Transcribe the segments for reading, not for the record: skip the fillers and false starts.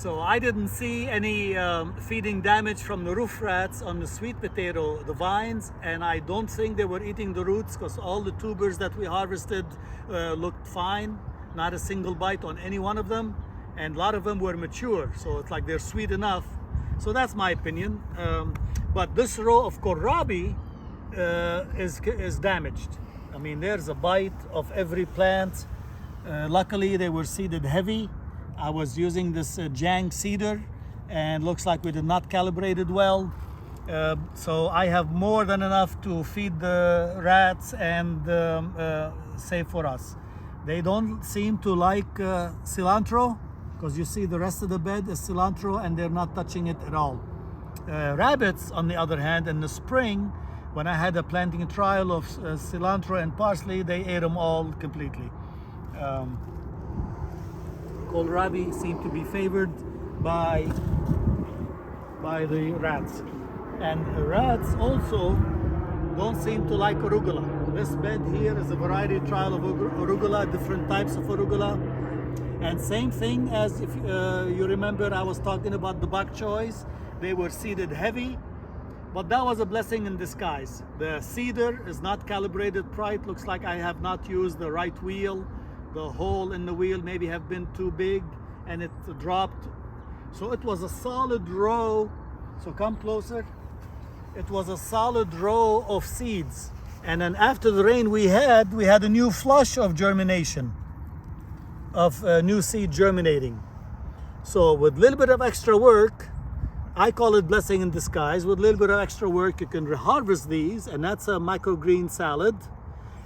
So I didn't see any feeding damage from the roof rats on the sweet potato, the vines, and I don't think they were eating the roots because all the tubers that we harvested looked fine. Not a single bite on any one of them, and a lot of them were mature, so it's like they're sweet enough. So that's my opinion. But this row of kohlrabi is damaged. I mean, there's a bite of every plant. Luckily, they were seeded heavy. I was using this Jang seeder, and looks like we did not calibrate it well. So I have more than enough to feed the rats and save for us. They don't seem to like cilantro, because you see the rest of the bed is cilantro and they're not touching it at all. Rabbits, on the other hand, in the spring, when I had a planting trial of cilantro and parsley, they ate them all completely. Kohlrabi seem to be favored by the rats. And rats also don't seem to like arugula. This bed here is a variety trial of arugula, different types of arugula. And same thing as if you remember I was talking about the bok choys. They were seeded heavy, but that was a blessing in disguise. The seeder is not calibrated right. Looks like I have not used the right wheel. The hole in the wheel maybe have been too big and it dropped. So it was a solid row. So come closer. It was a solid row of seeds. And then after the rain we had a new flush of germination, of new seed germinating. So with a little bit of extra work, I call it blessing in disguise. With a little bit of extra work, you can harvest these, and that's a microgreen salad.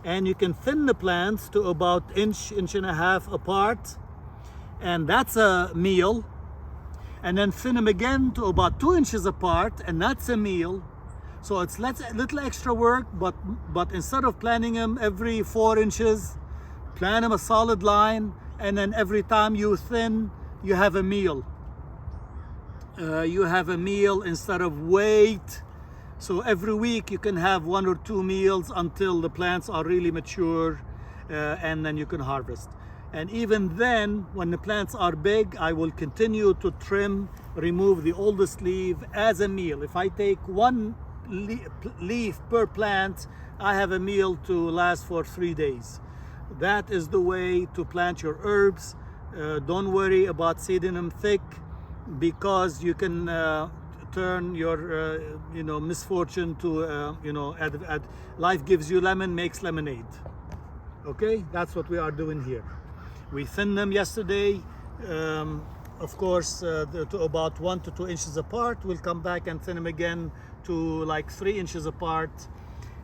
And you can thin the plants to about inch and a half apart, and that's a meal. And then thin them again to about 2 inches apart, and that's a meal. So it's little extra work, but instead of planting them every 4 inches, plant them a solid line, and then every time you thin, you have a meal. You have a meal instead of wait. So every week you can have 1 or 2 meals until the plants are really mature, and then you can harvest. And even then, when the plants are big, I will continue to trim, remove the oldest leaf as a meal. If I take 1 leaf per plant, I have a meal to last for 3 days. That is the way to plant your herbs. Don't worry about seeding them thick, because you can turn your misfortune to life gives you lemon, makes lemonade. Okay, that's what we are doing here. We thinned them yesterday, of course, to about 1 to 2 inches apart. We'll come back and thin them again to like 3 inches apart,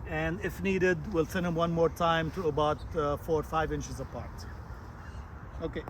and if needed, we'll thin them one more time to about 4 or 5 inches apart. Okay.